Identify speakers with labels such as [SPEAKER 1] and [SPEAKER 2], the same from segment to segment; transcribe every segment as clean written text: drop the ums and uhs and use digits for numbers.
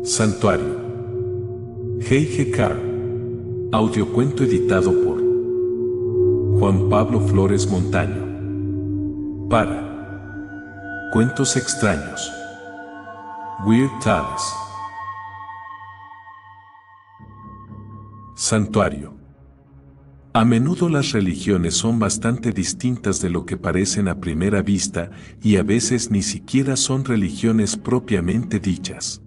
[SPEAKER 1] Santuario. G.G. Carr. Audiocuento editado por Juan Pablo Flores Montaño. Para Cuentos Extraños. Weird Tales. Santuario. A menudo las religiones son bastante distintas de lo que parecen a primera vista y a veces ni siquiera son religiones propiamente dichas.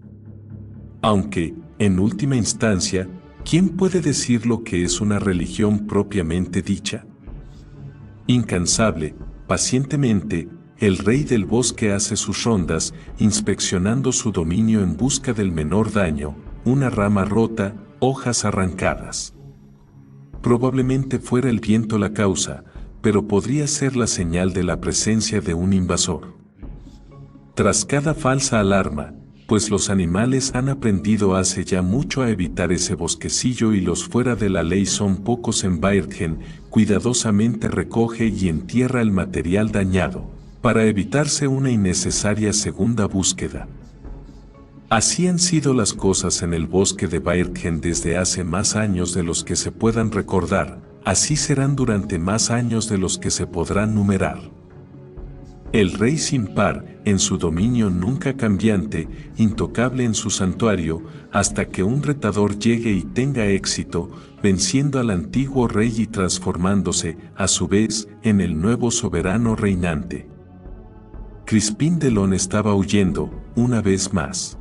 [SPEAKER 1] Aunque, en última instancia, ¿quién puede decir lo que es una religión propiamente dicha? Incansable, pacientemente, el rey del bosque hace sus rondas, inspeccionando su dominio en busca del menor daño, una rama rota, hojas arrancadas. Probablemente fuera el viento la causa, pero podría ser la señal de la presencia de un invasor. Tras cada falsa alarma, pues los animales han aprendido hace ya mucho a evitar ese bosquecillo y los fuera de la ley son pocos en Bairgen, cuidadosamente recoge y entierra el material dañado, para evitarse una innecesaria segunda búsqueda. Así han sido las cosas en el bosque de Bairgen desde hace más años de los que se puedan recordar, así serán durante más años de los que se podrán numerar. El rey sin par, en su dominio nunca cambiante, intocable en su santuario, hasta que un retador llegue y tenga éxito, venciendo al antiguo rey y transformándose, a su vez, en el nuevo soberano reinante. Crispín Delón estaba huyendo, una vez más.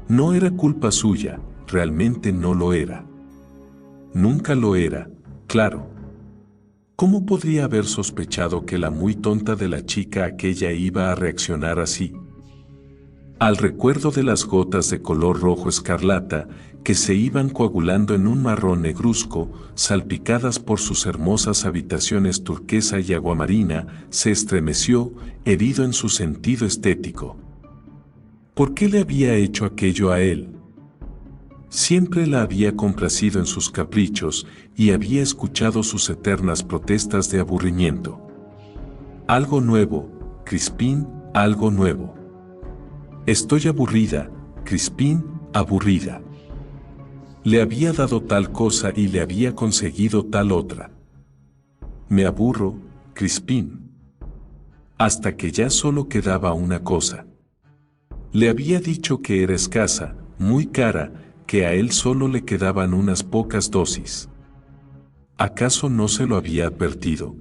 [SPEAKER 1] No era culpa suya, realmente no lo era. Nunca lo era, claro. ¿Cómo podría haber sospechado que la muy tonta de la chica aquella iba a reaccionar así? Al recuerdo de las gotas de color rojo escarlata, que se iban coagulando en un marrón negruzco, salpicadas por sus hermosas habitaciones turquesa y aguamarina, se estremeció, herido en su sentido estético. ¿Por qué le había hecho aquello a él? Siempre la había complacido en sus caprichos y había escuchado sus eternas protestas de aburrimiento. Algo nuevo, Crispín, algo nuevo. Estoy aburrida, Crispín, aburrida. Le había dado tal cosa y le había conseguido tal otra. Me aburro, Crispín. Hasta que ya solo quedaba una cosa. Le había dicho que era escasa, muy cara, que a él solo le quedaban unas pocas dosis. ¿Acaso no se lo había advertido?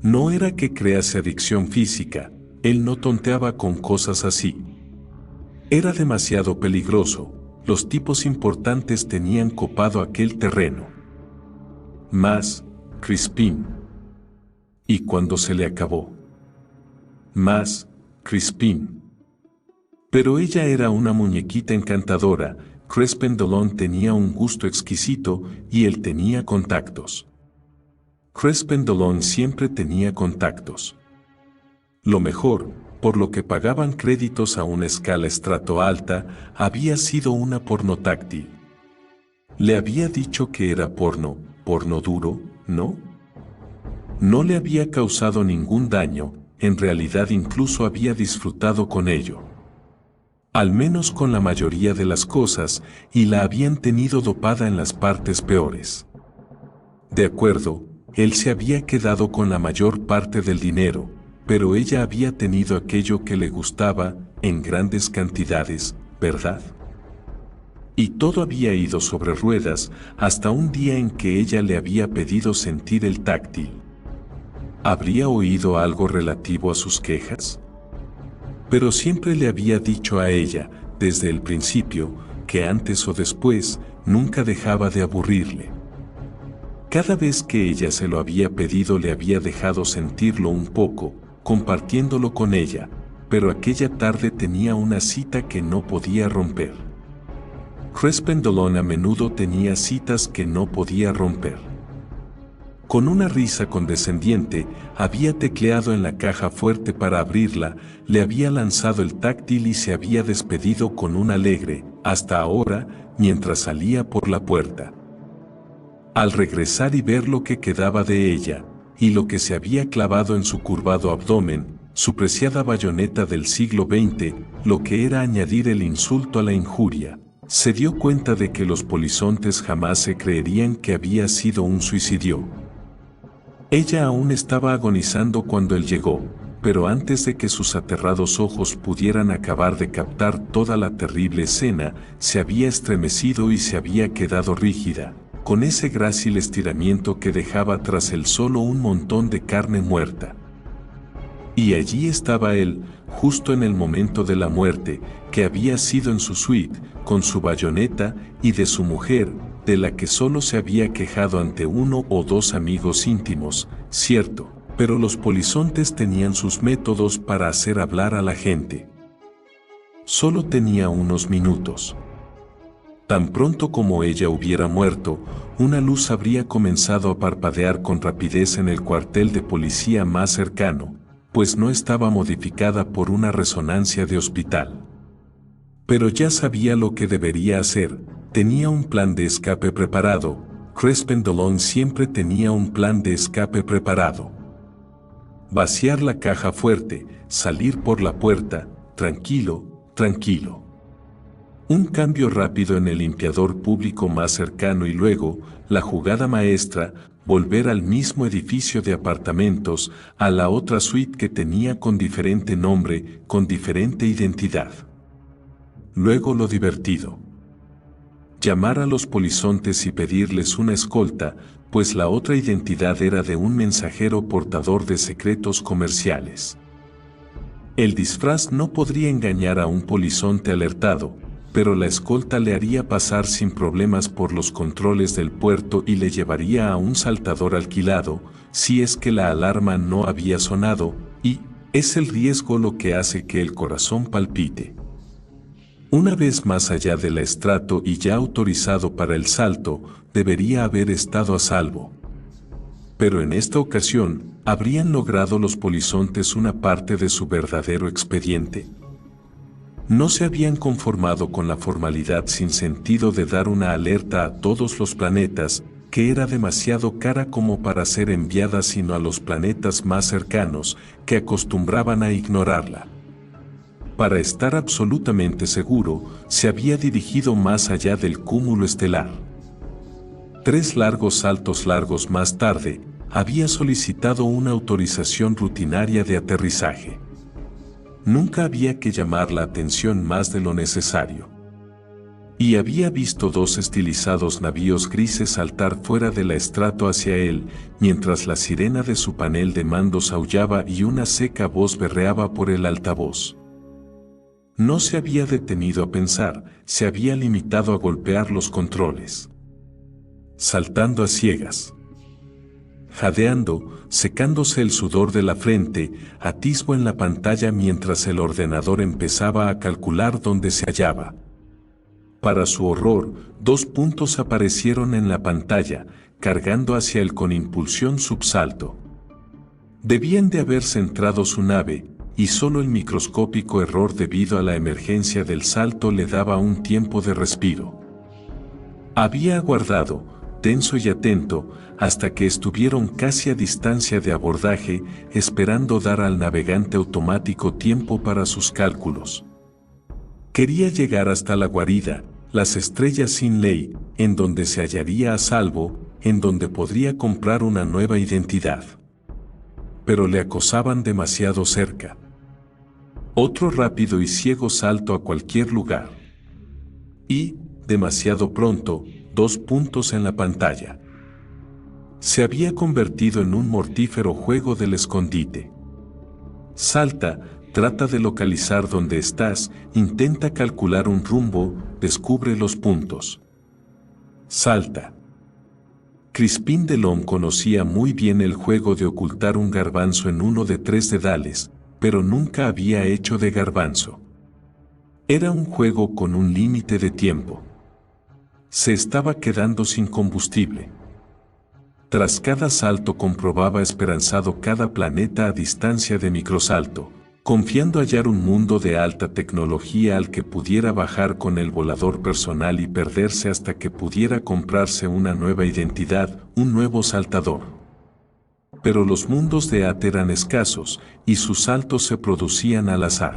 [SPEAKER 1] No era que crease adicción física, él no tonteaba con cosas así. Era demasiado peligroso, los tipos importantes tenían copado aquel terreno. Más, Crispín. ¿Y cuando se le acabó? Más, Crispín. Pero ella era una muñequita encantadora. Crispín Delón tenía un gusto exquisito y él tenía contactos. Crispín Delón siempre tenía contactos. Lo mejor, por lo que pagaban créditos a una escala estrato alta, había sido una porno táctil. Le había dicho que era porno duro, ¿no? No le había causado ningún daño, en realidad incluso había disfrutado con ello. Al menos con la mayoría de las cosas, y la habían tenido dopada en las partes peores. De acuerdo, él se había quedado con la mayor parte del dinero, pero ella había tenido aquello que le gustaba, en grandes cantidades, ¿verdad? Y todo había ido sobre ruedas, hasta un día en que ella le había pedido sentir el táctil. ¿Habría oído algo relativo a sus quejas? Pero siempre le había dicho a ella, desde el principio, que antes o después, nunca dejaba de aburrirle. Cada vez que ella se lo había pedido le había dejado sentirlo un poco, compartiéndolo con ella, pero aquella tarde tenía una cita que no podía romper. Crispín Delón a menudo tenía citas que no podía romper. Con una risa condescendiente, había tecleado en la caja fuerte para abrirla, le había lanzado el táctil y se había despedido con un alegre, hasta ahora, mientras salía por la puerta. Al regresar y ver lo que quedaba de ella, y lo que se había clavado en su curvado abdomen, su preciada bayoneta del siglo XX, lo que era añadir el insulto a la injuria. Se dio cuenta de que los polizontes jamás se creerían que había sido un suicidio. Ella aún estaba agonizando cuando él llegó, pero antes de que sus aterrados ojos pudieran acabar de captar toda la terrible escena, se había estremecido y se había quedado rígida, con ese grácil estiramiento que dejaba tras él solo un montón de carne muerta. Y allí estaba él, justo en el momento de la muerte, que había sido en su suite, con su bayoneta, y de su mujer, de la que solo se había quejado ante uno o dos amigos íntimos, cierto, pero los polizontes tenían sus métodos para hacer hablar a la gente. Solo tenía unos minutos. Tan pronto como ella hubiera muerto, una luz habría comenzado a parpadear con rapidez en el cuartel de policía más cercano, pues no estaba modificada por una resonancia de hospital. Pero ya sabía lo que debería hacer, tenía un plan de escape preparado. Crespin Delong siempre tenía un plan de escape preparado. Vaciar la caja fuerte, salir por la puerta, tranquilo, tranquilo. Un cambio rápido en el limpiador público más cercano y luego, la jugada maestra, volver al mismo edificio de apartamentos, a la otra suite que tenía con diferente nombre, con diferente identidad. Luego lo divertido. Llamar a los polizontes y pedirles una escolta, pues la otra identidad era de un mensajero portador de secretos comerciales. El disfraz no podría engañar a un polizonte alertado, pero la escolta le haría pasar sin problemas por los controles del puerto y le llevaría a un saltador alquilado, si es que la alarma no había sonado, y es el riesgo lo que hace que el corazón palpite. Una vez más allá del estrato y ya autorizado para el salto, debería haber estado a salvo. Pero en esta ocasión, ¿habrían logrado los polizontes una parte de su verdadero expediente? No se habían conformado con la formalidad sin sentido de dar una alerta a todos los planetas, que era demasiado cara como para ser enviada sino a los planetas más cercanos, que acostumbraban a ignorarla. Para estar absolutamente seguro, se había dirigido más allá del cúmulo estelar. 3 largos saltos largos más tarde, había solicitado una autorización rutinaria de aterrizaje. Nunca había que llamar la atención más de lo necesario. Y había visto 2 estilizados navíos grises saltar fuera del estrato hacia él, mientras la sirena de su panel de mandos aullaba y una seca voz berreaba por el altavoz. No se había detenido a pensar, se había limitado a golpear los controles. Saltando a ciegas. Jadeando, secándose el sudor de la frente, atisbo en la pantalla mientras el ordenador empezaba a calcular dónde se hallaba. Para su horror, 2 puntos aparecieron en la pantalla, cargando hacia él con impulsión subsalto. Debían de haber centrado su nave, y solo el microscópico error debido a la emergencia del salto le daba un tiempo de respiro. Había aguardado, tenso y atento, hasta que estuvieron casi a distancia de abordaje, esperando dar al navegante automático tiempo para sus cálculos. Quería llegar hasta la guarida, las estrellas sin ley, en donde se hallaría a salvo, en donde podría comprar una nueva identidad. Pero le acosaban demasiado cerca. Otro rápido y ciego salto a cualquier lugar. Y, demasiado pronto, 2 puntos en la pantalla. Se había convertido en un mortífero juego del escondite. Salta, trata de localizar dónde estás, intenta calcular un rumbo, descubre los puntos. Salta. Crespin Delong conocía muy bien el juego de ocultar un garbanzo en uno de 3 dedales, pero nunca había hecho de garbanzo. Era un juego con un límite de tiempo. Se estaba quedando sin combustible. Tras cada salto comprobaba esperanzado cada planeta a distancia de microsalto, confiando hallar un mundo de alta tecnología al que pudiera bajar con el volador personal y perderse hasta que pudiera comprarse una nueva identidad, un nuevo saltador. Pero los mundos de At eran escasos, y sus saltos se producían al azar.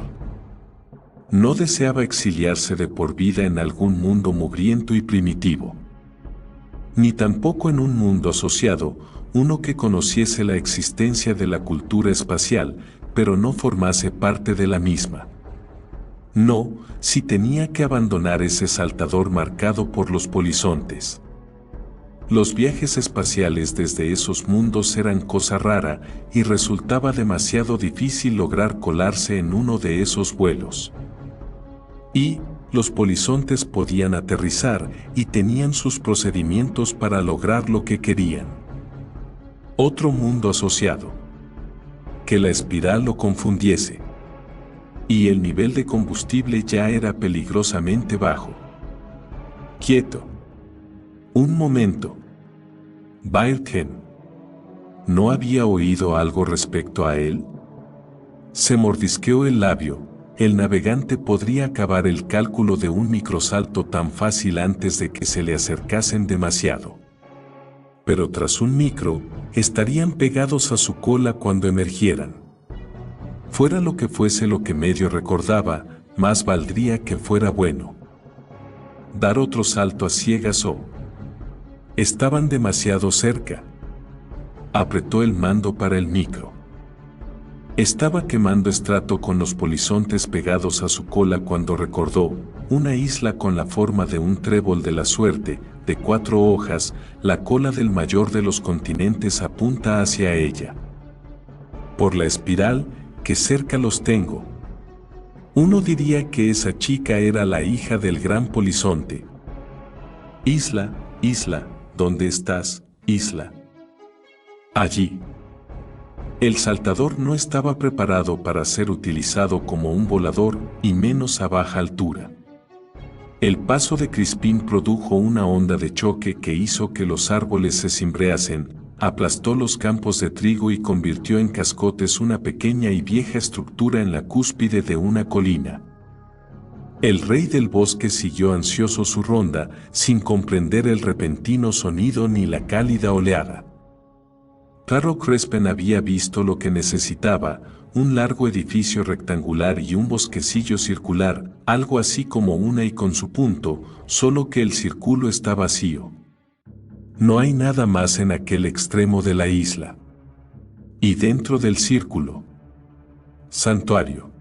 [SPEAKER 1] No deseaba exiliarse de por vida en algún mundo mugriento y primitivo. Ni tampoco en un mundo asociado, uno que conociese la existencia de la cultura espacial, pero no formase parte de la misma. No, si tenía que abandonar ese saltador marcado por los polizontes. Los viajes espaciales desde esos mundos eran cosa rara y resultaba demasiado difícil lograr colarse en uno de esos vuelos. Y los polizontes podían aterrizar y tenían sus procedimientos para lograr lo que querían. Otro mundo asociado. Que la espiral lo confundiese. Y el nivel de combustible ya era peligrosamente bajo. Quieto. Un momento. Bairken. ¿No había oído algo respecto a él? Se mordisqueó el labio. El navegante podría acabar el cálculo de un microsalto tan fácil antes de que se le acercasen demasiado. Pero tras un micro, estarían pegados a su cola cuando emergieran. Fuera lo que fuese lo que medio recordaba, más valdría que fuera bueno. Dar otro salto a ciegas o... Estaban demasiado cerca. Apretó el mando para el micro. Estaba quemando estrato con los polizontes pegados a su cola cuando recordó una isla con la forma de un trébol de la suerte, de 4 hojas, la cola del mayor de los continentes apunta hacia ella. Por la espiral, que cerca los tengo. Uno diría que esa chica era la hija del gran polizonte. Isla, isla, ¿dónde estás, isla? Allí. El saltador no estaba preparado para ser utilizado como un volador, y menos a baja altura. El paso de Crispín produjo una onda de choque que hizo que los árboles se cimbreasen, aplastó los campos de trigo y convirtió en cascotes una pequeña y vieja estructura en la cúspide de una colina. El rey del bosque siguió ansioso su ronda, sin comprender el repentino sonido ni la cálida oleada. Taro Crespen había visto lo que necesitaba, un largo edificio rectangular y un bosquecillo circular, algo así como una y con su punto, solo que el círculo está vacío. No hay nada más en aquel extremo de la isla. Y dentro del círculo. Santuario.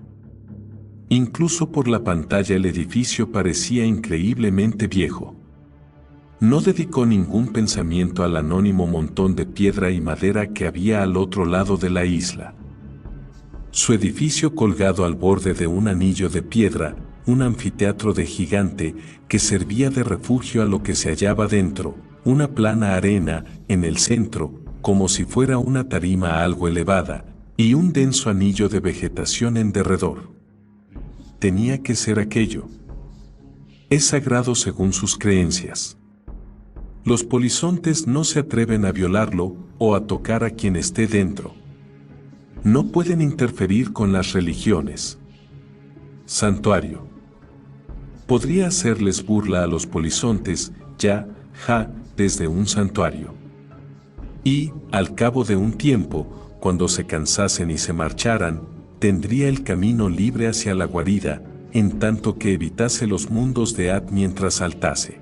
[SPEAKER 1] Incluso por la pantalla el edificio parecía increíblemente viejo. No dedicó ningún pensamiento al anónimo montón de piedra y madera que había al otro lado de la isla. Su edificio colgado al borde de un anillo de piedra, un anfiteatro de gigante que servía de refugio a lo que se hallaba dentro, una plana arena en el centro, como si fuera una tarima algo elevada, y un denso anillo de vegetación en derredor. Tenía que ser aquello. Es sagrado según sus creencias. Los polizontes no se atreven a violarlo o a tocar a quien esté dentro. No pueden interferir con las religiones. Santuario. Podría hacerles burla a los polizontes, desde un santuario. Y, al cabo de un tiempo, cuando se cansasen y se marcharan, tendría el camino libre hacia la guarida, en tanto que evitase los mundos de At mientras saltase.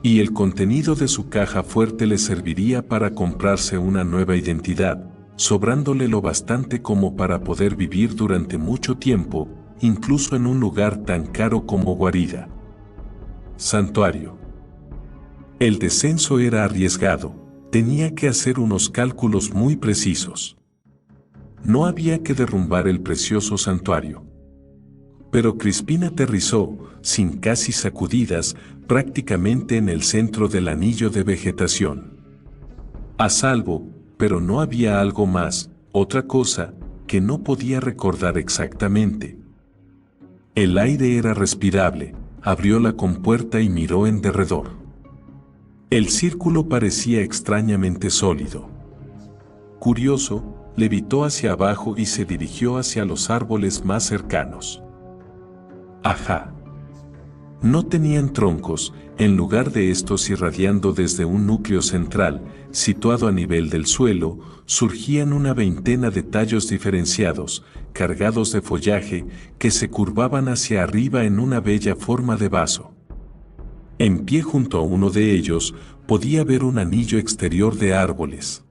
[SPEAKER 1] Y el contenido de su caja fuerte le serviría para comprarse una nueva identidad, sobrándole lo bastante como para poder vivir durante mucho tiempo, incluso en un lugar tan caro como guarida. Santuario. El descenso era arriesgado, tenía que hacer unos cálculos muy precisos. No había que derrumbar el precioso santuario. Pero Crispín aterrizó, sin casi sacudidas, prácticamente en el centro del anillo de vegetación. A salvo, pero no había algo más, otra cosa, que no podía recordar exactamente. El aire era respirable, abrió la compuerta y miró en derredor. El círculo parecía extrañamente sólido. Curioso, levitó hacia abajo y se dirigió hacia los árboles más cercanos. Ajá. No tenían troncos, en lugar de estos irradiando desde un núcleo central, situado a nivel del suelo, surgían una veintena de tallos diferenciados, cargados de follaje, que se curvaban hacia arriba en una bella forma de vaso. En pie junto a uno de ellos, podía ver un anillo exterior de árboles.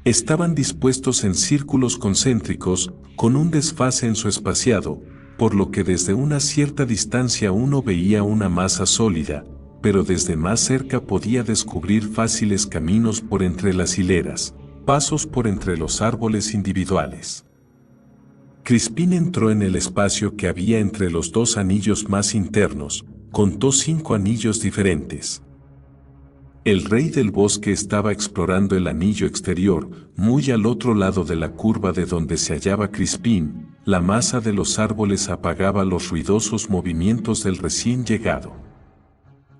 [SPEAKER 1] Estaban dispuestos en círculos concéntricos, con un desfase en su espaciado, por lo que desde una cierta distancia uno veía una masa sólida, pero desde más cerca podía descubrir fáciles caminos por entre las hileras, pasos por entre los árboles individuales. Crispín entró en el espacio que había entre los dos anillos más internos, contó 5 anillos diferentes. El rey del bosque estaba explorando el anillo exterior, muy al otro lado de la curva de donde se hallaba Crispín. La masa de los árboles apagaba los ruidosos movimientos del recién llegado.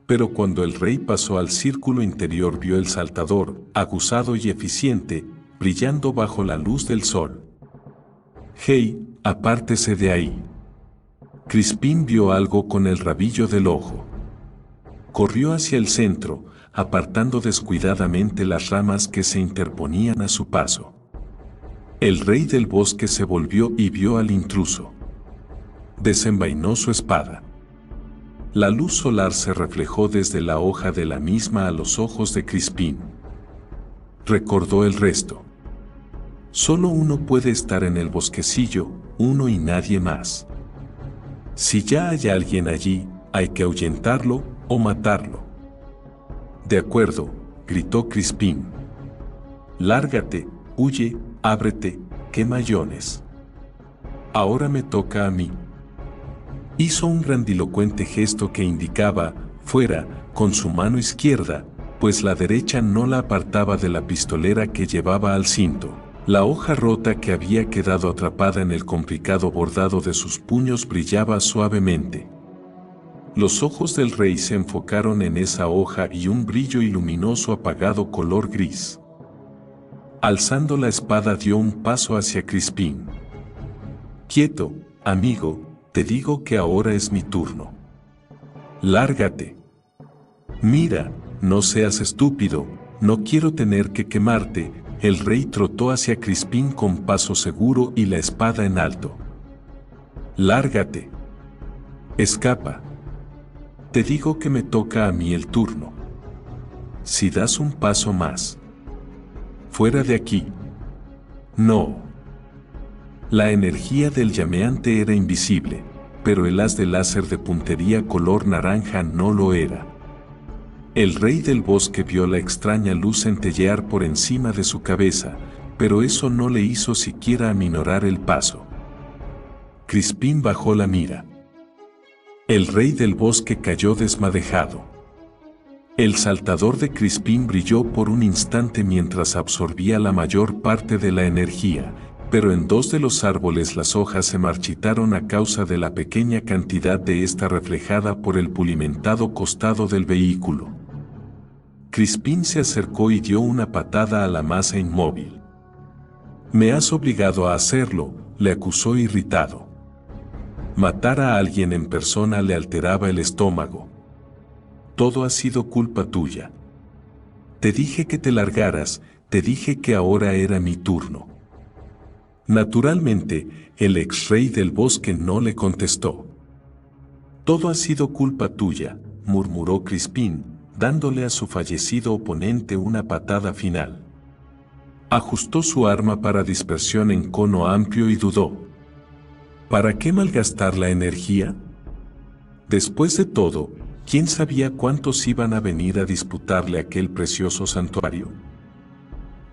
[SPEAKER 1] Pero cuando el rey pasó al círculo interior vio el saltador, aguzado y eficiente, brillando bajo la luz del sol. «Hey, apártese de ahí». Crispín vio algo con el rabillo del ojo. Corrió hacia el centro, apartando descuidadamente las ramas que se interponían a su paso. El rey del bosque se volvió y vio al intruso. Desenvainó su espada. La luz solar se reflejó desde la hoja de la misma a los ojos de Crispín. Recordó el resto. Solo uno puede estar en el bosquecillo, uno y nadie más. Si ya hay alguien allí, hay que ahuyentarlo o matarlo. «De acuerdo», gritó Crispín. «Lárgate, huye, ábrete, quemallones. Ahora me toca a mí». Hizo un grandilocuente gesto que indicaba, fuera, con su mano izquierda, pues la derecha no la apartaba de la pistolera que llevaba al cinto. La hoja rota que había quedado atrapada en el complicado bordado de sus puños brillaba suavemente. Los ojos del rey se enfocaron en esa hoja y un brillo iluminoso apagado color gris. Alzando la espada dio un paso hacia Crispín. «Quieto, amigo, te digo que ahora es mi turno. Lárgate. Mira, no seas estúpido, no quiero tener que quemarte». El rey trotó hacia Crispín con paso seguro y la espada en alto. «Lárgate. Escapa. Te digo que me toca a mí el turno. Si das un paso más. Fuera de aquí». «No». La energía del llameante era invisible, pero el haz de láser de puntería color naranja no lo era. El rey del bosque vio la extraña luz centellear por encima de su cabeza, pero eso no le hizo siquiera aminorar el paso. Crispín bajó la mira. El rey del bosque cayó desmadejado. El saltador de Crispín brilló por un instante mientras absorbía la mayor parte de la energía, pero en 2 de los árboles las hojas se marchitaron a causa de la pequeña cantidad de esta reflejada por el pulimentado costado del vehículo. Crispín se acercó y dio una patada a la masa inmóvil. «Me has obligado a hacerlo», le acusó irritado. Matar a alguien en persona le alteraba el estómago. «Todo ha sido culpa tuya. Te dije que te largaras, te dije que ahora era mi turno». Naturalmente, el ex-rey del bosque no le contestó. «Todo ha sido culpa tuya», murmuró Crispín, dándole a su fallecido oponente una patada final. Ajustó su arma para dispersión en cono amplio y dudó. ¿Para qué malgastar la energía? Después de todo, ¿quién sabía cuántos iban a venir a disputarle aquel precioso santuario?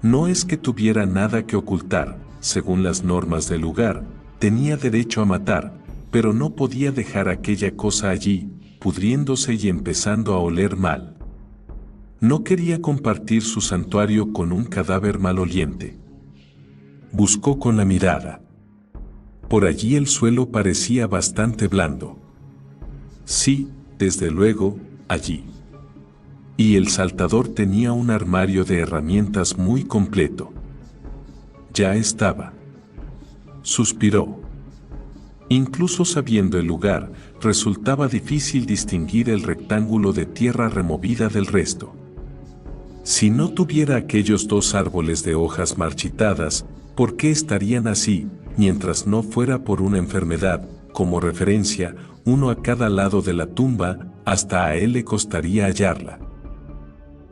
[SPEAKER 1] No es que tuviera nada que ocultar, según las normas del lugar, tenía derecho a matar, pero no podía dejar aquella cosa allí, pudriéndose y empezando a oler mal. No quería compartir su santuario con un cadáver maloliente. Buscó con la mirada. Por allí el suelo parecía bastante blando. Sí, desde luego, allí. Y el saltador tenía un armario de herramientas muy completo. Ya estaba. Suspiró. Incluso sabiendo el lugar, resultaba difícil distinguir el rectángulo de tierra removida del resto. Si no tuviera aquellos dos árboles de hojas marchitadas, ¿por qué estarían así, mientras no fuera por una enfermedad? Como referencia, uno a cada lado de la tumba, hasta a él le costaría hallarla.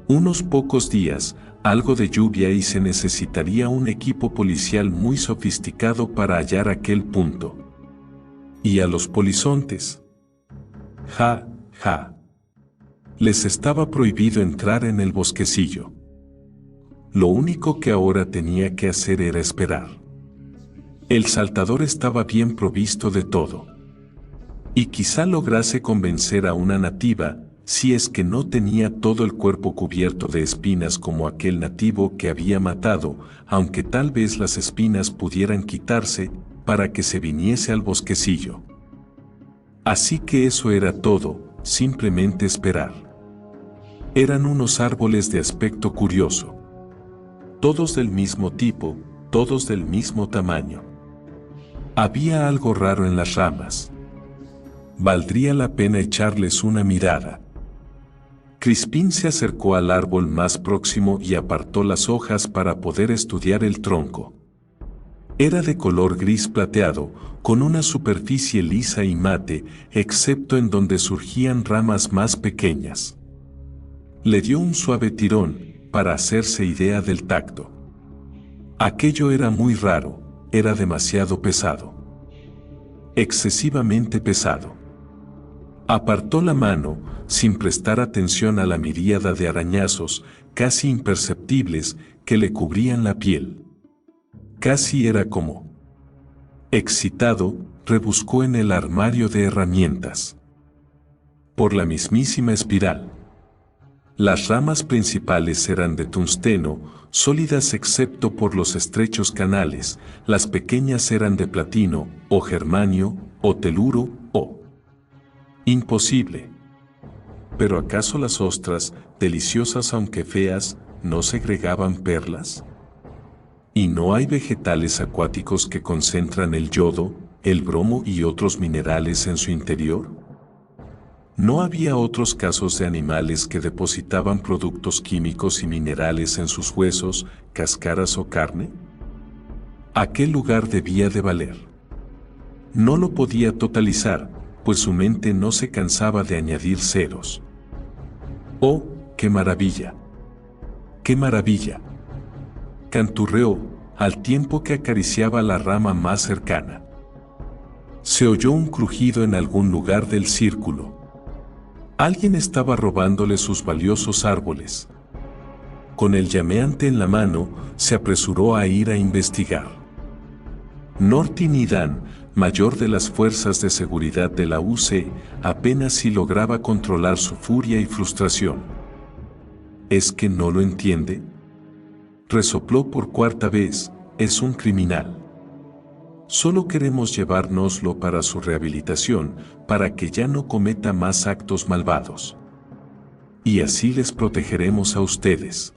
[SPEAKER 1] Unos pocos días, algo de lluvia y se necesitaría un equipo policial muy sofisticado para hallar aquel punto. ¿Y a los polizontes? Ja, ja. Les estaba prohibido entrar en el bosquecillo. Lo único que ahora tenía que hacer era esperar. El saltador estaba bien provisto de todo. Y quizá lograse convencer a una nativa, si es que no tenía todo el cuerpo cubierto de espinas como aquel nativo que había matado, aunque tal vez las espinas pudieran quitarse, para que se viniese al bosquecillo. Así que eso era todo, simplemente esperar. Eran unos árboles de aspecto curioso. Todos del mismo tipo, todos del mismo tamaño. Había algo raro en las ramas. Valdría la pena echarles una mirada. Crispín se acercó al árbol más próximo y apartó las hojas para poder estudiar el tronco. Era de color gris plateado, con una superficie lisa y mate, excepto en donde surgían ramas más pequeñas. Le dio un suave tirón, para hacerse idea del tacto. Aquello era muy raro, era demasiado pesado. Excesivamente pesado. Apartó la mano, sin prestar atención a la miríada de arañazos, casi imperceptibles, que le cubrían la piel. Casi era como. Excitado, rebuscó en el armario de herramientas. Por la mismísima espiral. Las ramas principales eran de tungsteno, sólidas excepto por los estrechos canales, las pequeñas eran de platino, o germanio, o teluro, o... Imposible. ¿Pero acaso las ostras, deliciosas aunque feas, no segregaban perlas? ¿Y no hay vegetales acuáticos que concentran el yodo, el bromo y otros minerales en su interior? ¿No había otros casos de animales que depositaban productos químicos y minerales en sus huesos, cáscaras o carne? Aquel lugar debía de valer. No lo podía totalizar, pues su mente no se cansaba de añadir ceros. ¡Oh, qué maravilla! ¡Qué maravilla! Canturreó, al tiempo que acariciaba la rama más cercana. Se oyó un crujido en algún lugar del círculo. Alguien estaba robándole sus valiosos árboles. Con el llameante en la mano, se apresuró a ir a investigar. Nortin y Dan, mayor de las fuerzas de seguridad de la UC, apenas si lograba controlar su furia y frustración. ¿Es que no lo entiende? Resopló por cuarta vez, es un criminal. Solo queremos llevárnoslo para su rehabilitación, para que ya no cometa más actos malvados. Y así les protegeremos a ustedes.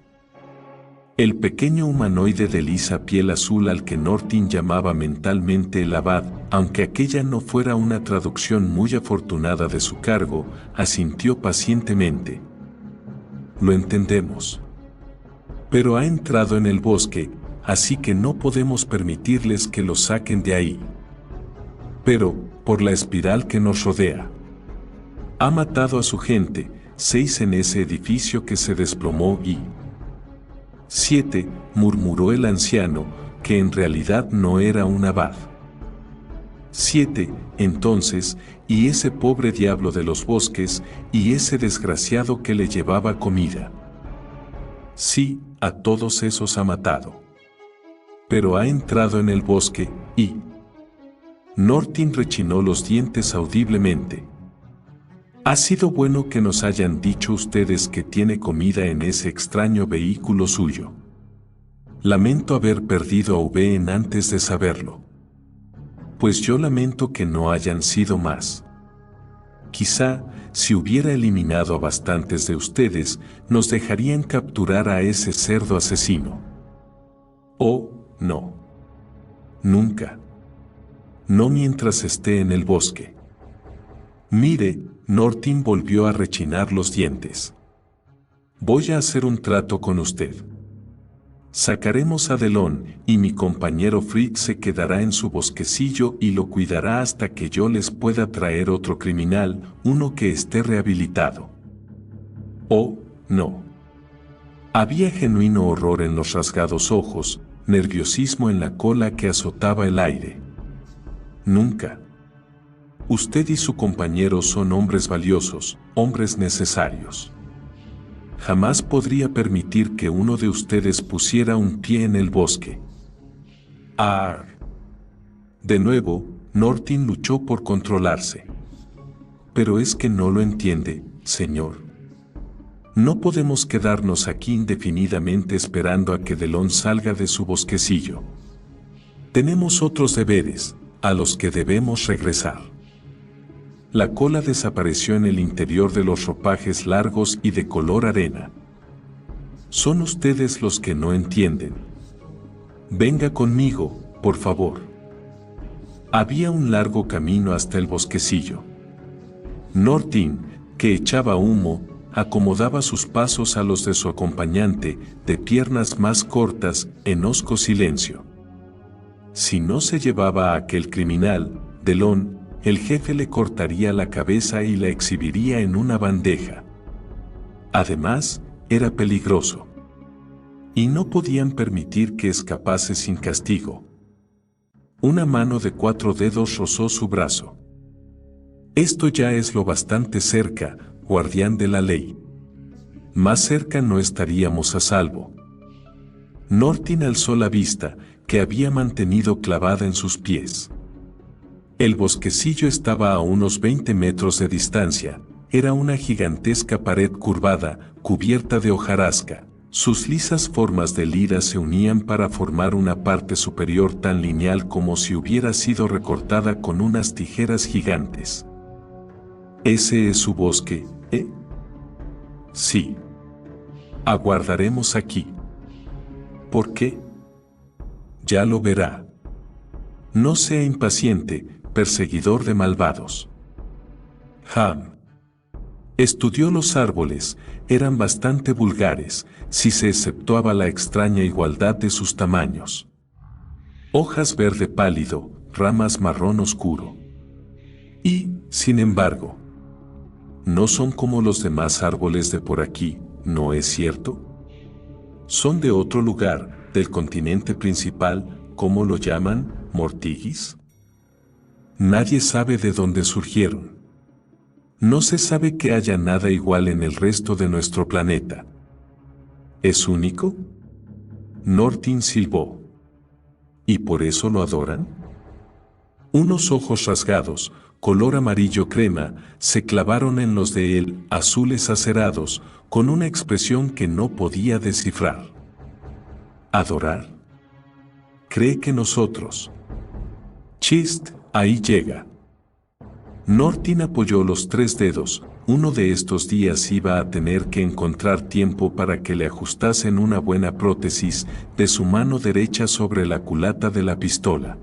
[SPEAKER 1] El pequeño humanoide de lisa piel azul al que Nortin llamaba mentalmente el abad, aunque aquella no fuera una traducción muy afortunada de su cargo, asintió pacientemente. Lo entendemos. Pero ha entrado en el bosque, así que no podemos permitirles que lo saquen de ahí. Pero, por la espiral que nos rodea. Ha matado a su gente, 6 en ese edificio que se desplomó y... 7, murmuró el anciano, que en realidad no era un abad. 7, entonces, y ese pobre diablo de los bosques, y ese desgraciado que le llevaba comida. Sí, a todos esos ha matado. Pero ha entrado en el bosque, y... Nortin rechinó los dientes audiblemente. Ha sido bueno que nos hayan dicho ustedes que tiene comida en ese extraño vehículo suyo. Lamento haber perdido a VN antes de saberlo. Pues yo lamento que no hayan sido más. Quizá, si hubiera eliminado a bastantes de ustedes, nos dejarían capturar a ese cerdo asesino. Oh, no. Nunca. No mientras esté en el bosque. Mire, Nortin volvió a rechinar los dientes. Voy a hacer un trato con usted. Sacaremos a Delon y mi compañero Fritz se quedará en su bosquecillo y lo cuidará hasta que yo les pueda traer otro criminal, uno que esté rehabilitado. Oh, no. Había genuino horror en los rasgados ojos, nerviosismo en la cola que azotaba el aire. Nunca. Usted y su compañero son hombres valiosos, hombres necesarios. Jamás podría permitir que uno de ustedes pusiera un pie en el bosque. Ah. De nuevo, Nortin luchó por controlarse. Pero es que no lo entiende, señor. No podemos quedarnos aquí indefinidamente esperando a que Delon salga de su bosquecillo. Tenemos otros deberes, a los que debemos regresar. La cola desapareció en el interior de los ropajes largos y de color arena. Son ustedes los que no entienden. Venga conmigo, por favor. Había un largo camino hasta el bosquecillo. Nortin, que echaba humo, acomodaba sus pasos a los de su acompañante, de piernas más cortas, en hosco silencio. Si no se llevaba a aquel criminal, Delon, el jefe le cortaría la cabeza y la exhibiría en una bandeja. Además, era peligroso. Y no podían permitir que escapase sin castigo. Una mano de 4 dedos rozó su brazo. Esto ya es lo bastante cerca, guardián de la ley. Más cerca no estaríamos a salvo. Nortin alzó la vista, que había mantenido clavada en sus pies. El bosquecillo estaba a unos 20 metros de distancia, era una gigantesca pared curvada, cubierta de hojarasca. Sus lisas formas de lira se unían para formar una parte superior tan lineal como si hubiera sido recortada con unas tijeras gigantes. ¿Ese es su bosque, eh? Sí. Aguardaremos aquí. ¿Por qué? Ya lo verá. No sea impaciente, perseguidor de malvados. Ham. Estudió los árboles, eran bastante vulgares, si se exceptuaba la extraña igualdad de sus tamaños. Hojas verde pálido, ramas marrón oscuro. Y, sin embargo, no son como los demás árboles de por aquí, ¿no es cierto? Son de otro lugar, del continente principal, ¿cómo lo llaman? ¿Mortigis? Nadie sabe de dónde surgieron. No se sabe que haya nada igual en el resto de nuestro planeta. ¿Es único? Nortin silbó. ¿Y por eso lo adoran? Unos ojos rasgados, color amarillo crema, se clavaron en los de él, azules acerados, con una expresión que no podía descifrar. ¿Adorar? ¿Cree que nosotros? Chist, ahí llega. Nortin apoyó los 3 dedos. Uno de estos días iba a tener que encontrar tiempo para que le ajustasen una buena prótesis de su mano derecha sobre la culata de la pistola.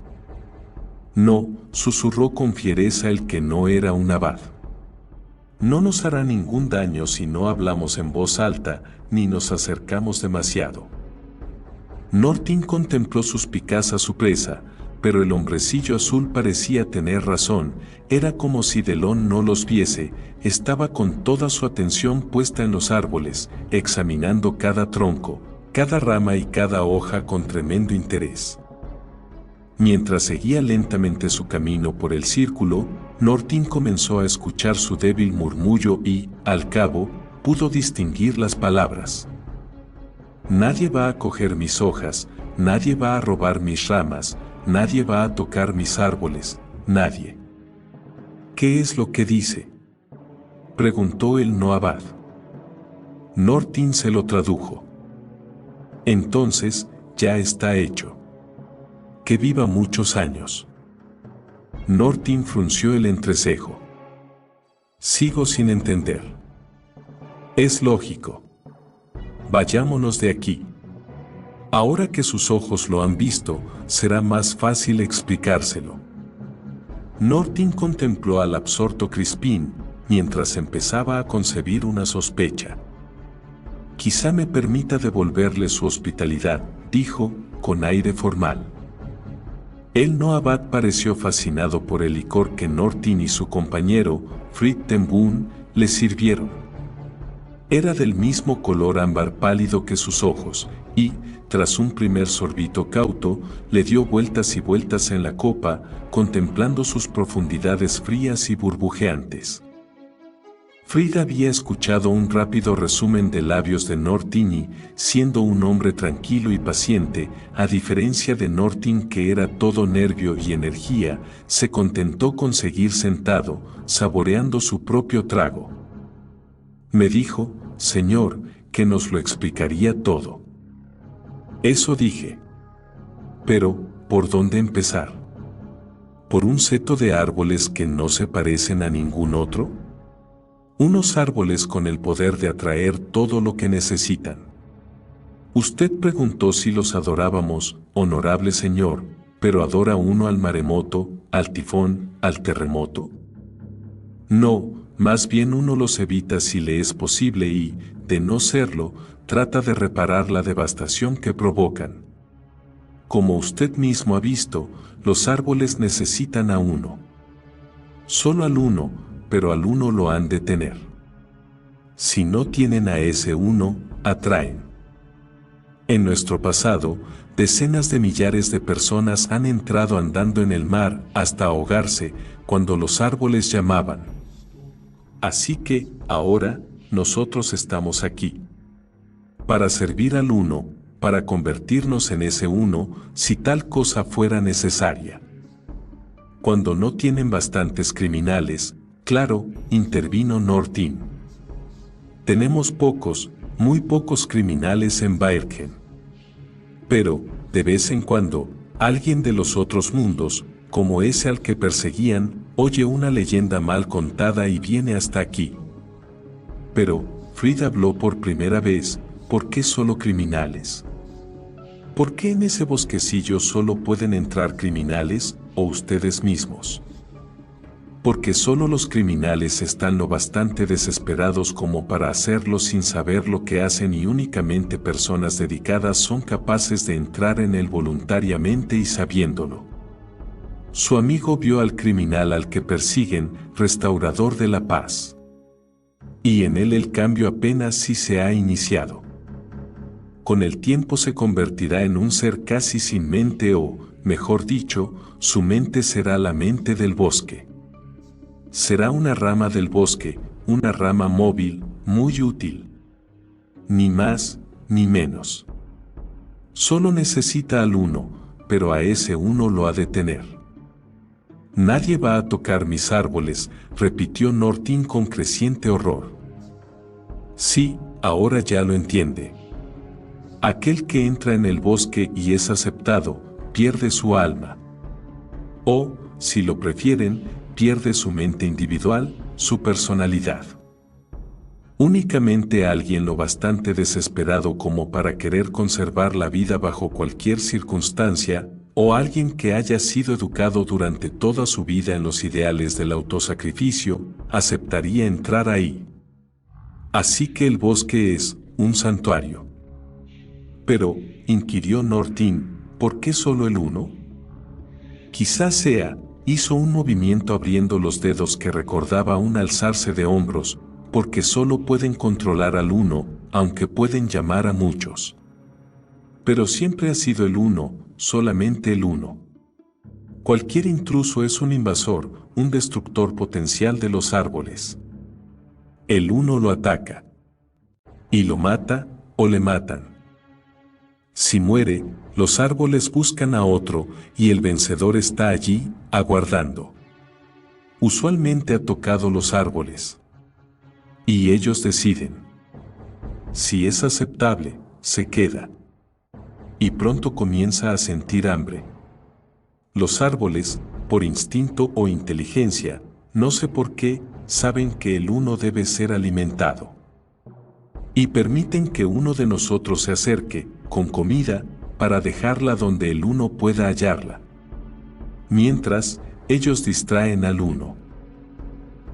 [SPEAKER 1] No, susurró con fiereza el que no era un abad. No nos hará ningún daño si no hablamos en voz alta, ni nos acercamos demasiado. Nortin contempló suspicaz a su presa, pero el hombrecillo azul parecía tener razón, era como si Delon no los viese, estaba con toda su atención puesta en los árboles, examinando cada tronco, cada rama y cada hoja con tremendo interés. Mientras seguía lentamente su camino por el círculo, Nortin comenzó a escuchar su débil murmullo y, al cabo, pudo distinguir las palabras. Nadie va a coger mis hojas, nadie va a robar mis ramas, nadie va a tocar mis árboles, nadie. ¿Qué es lo que dice?, preguntó el no abad. Nortin se lo tradujo. Entonces, ya está hecho. Que viva muchos años. Nortin frunció el entrecejo. Sigo sin entender. Es lógico. Vayámonos de aquí. Ahora que sus ojos lo han visto, será más fácil explicárselo. Nortin contempló al absorto Crispín, mientras empezaba a concebir una sospecha. Quizá me permita devolverle su hospitalidad, dijo, con aire formal. El Noabad pareció fascinado por el licor que Nortin y su compañero, Fritz ten Boom, le sirvieron. Era del mismo color ámbar pálido que sus ojos, y, tras un primer sorbito cauto, le dio vueltas y vueltas en la copa, contemplando sus profundidades frías y burbujeantes. Frida había escuchado un rápido resumen de labios de Nortin y, siendo un hombre tranquilo y paciente, a diferencia de Nortin que era todo nervio y energía, se contentó con seguir sentado, saboreando su propio trago. Me dijo, señor, que nos lo explicaría todo. Eso dije. Pero, ¿por dónde empezar? ¿Por un seto de árboles que no se parecen a ningún otro? Unos árboles con el poder de atraer todo lo que necesitan. Usted preguntó si los adorábamos, honorable señor, pero ¿adora uno al maremoto, al tifón, al terremoto? No, más bien uno los evita si le es posible y, de no serlo, trata de reparar la devastación que provocan. Como usted mismo ha visto, los árboles necesitan a uno. Solo al uno, pero al uno lo han de tener. Si no tienen a ese uno, atraen. En nuestro pasado, decenas de millares de personas han entrado andando en el mar hasta ahogarse cuando los árboles llamaban. Así que, ahora, nosotros estamos aquí. Para servir al uno, para convertirnos en ese uno, si tal cosa fuera necesaria. Cuando no tienen bastantes criminales, claro, intervino Nortin. Tenemos pocos, muy pocos criminales en Baerken. Pero, de vez en cuando, alguien de los otros mundos, como ese al que perseguían, oye una leyenda mal contada y viene hasta aquí. Pero, Frida habló por primera vez, ¿por qué solo criminales? ¿Por qué en ese bosquecillo solo pueden entrar criminales, o ustedes mismos? Porque solo los criminales están lo bastante desesperados como para hacerlo sin saber lo que hacen y únicamente personas dedicadas son capaces de entrar en él voluntariamente y sabiéndolo. Su amigo vio al criminal al que persiguen, restaurador de la paz. Y en él el cambio apenas si se ha iniciado. Con el tiempo se convertirá en un ser casi sin mente o, mejor dicho, su mente será la mente del bosque. Será una rama del bosque, una rama móvil, muy útil. Ni más, ni menos. Solo necesita al uno, pero a ese uno lo ha de tener. Nadie va a tocar mis árboles, repitió Nortin con creciente horror. Sí, ahora ya lo entiende. Aquel que entra en el bosque y es aceptado, pierde su alma. O, si lo prefieren, pierde su mente individual, su personalidad. Únicamente alguien lo bastante desesperado como para querer conservar la vida bajo cualquier circunstancia, o alguien que haya sido educado durante toda su vida en los ideales del autosacrificio, aceptaría entrar ahí. Así que el bosque es un santuario. Pero, inquirió Nortin, ¿por qué solo el uno? Quizás sea, hizo un movimiento abriendo los dedos que recordaba un alzarse de hombros, porque solo pueden controlar al uno, aunque pueden llamar a muchos. Pero siempre ha sido el uno, solamente el uno. Cualquier intruso es un invasor, un destructor potencial de los árboles. El uno lo ataca. Y lo mata, o le matan. Si muere, los árboles buscan a otro, y el vencedor está allí, aguardando. Usualmente ha tocado los árboles. Y ellos deciden. Si es aceptable, se queda. Y pronto comienza a sentir hambre. Los árboles, por instinto o inteligencia, no sé por qué, saben que el uno debe ser alimentado. Y permiten que uno de nosotros se acerque, con comida, para dejarla donde el uno pueda hallarla. Mientras, Ellos distraen al uno.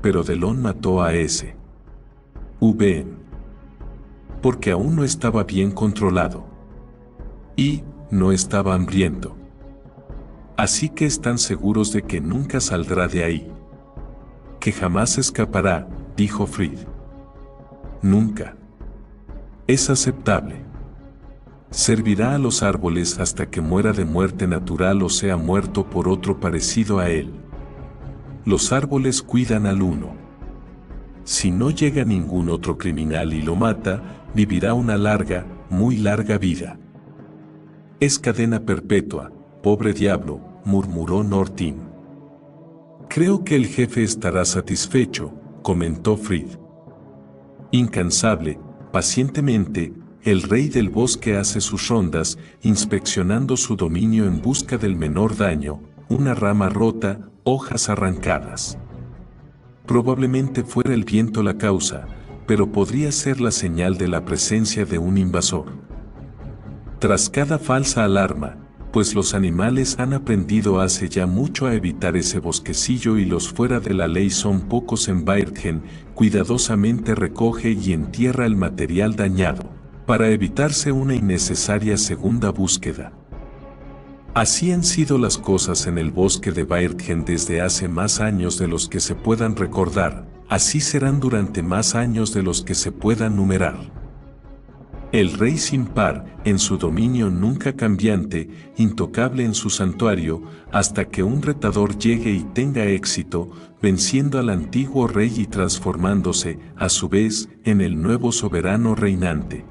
[SPEAKER 1] Pero Delon mató a ese VN. Porque aún no estaba bien controlado. Y no estaba hambriento. Así que están seguros de que nunca saldrá de ahí. Que jamás escapará, dijo Fried. Nunca. Es aceptable. Servirá a los árboles hasta que muera de muerte natural o sea muerto por otro parecido a él. Los árboles cuidan al uno. Si no llega ningún otro criminal y lo mata, vivirá una larga, muy larga vida. Es cadena perpetua, pobre diablo, murmuró Nortin. Creo que el jefe estará satisfecho, comentó Fried. Incansable, pacientemente, el rey del bosque hace sus rondas, inspeccionando su dominio en busca del menor daño, una rama rota, hojas arrancadas. Probablemente fuera el viento la causa, pero podría ser la señal de la presencia de un invasor. Tras cada falsa alarma, pues los animales han aprendido hace ya mucho a evitar ese bosquecillo y los fuera de la ley son pocos en Bairgen, cuidadosamente recoge y entierra el material dañado, para evitarse una innecesaria segunda búsqueda. Así han sido las cosas en el bosque de Bairgen desde hace más años de los que se puedan recordar, así serán durante más años de los que se puedan numerar. El rey sin par, en su dominio nunca cambiante, intocable en su santuario, hasta que un retador llegue y tenga éxito, venciendo al antiguo rey y transformándose, a su vez, en el nuevo soberano reinante.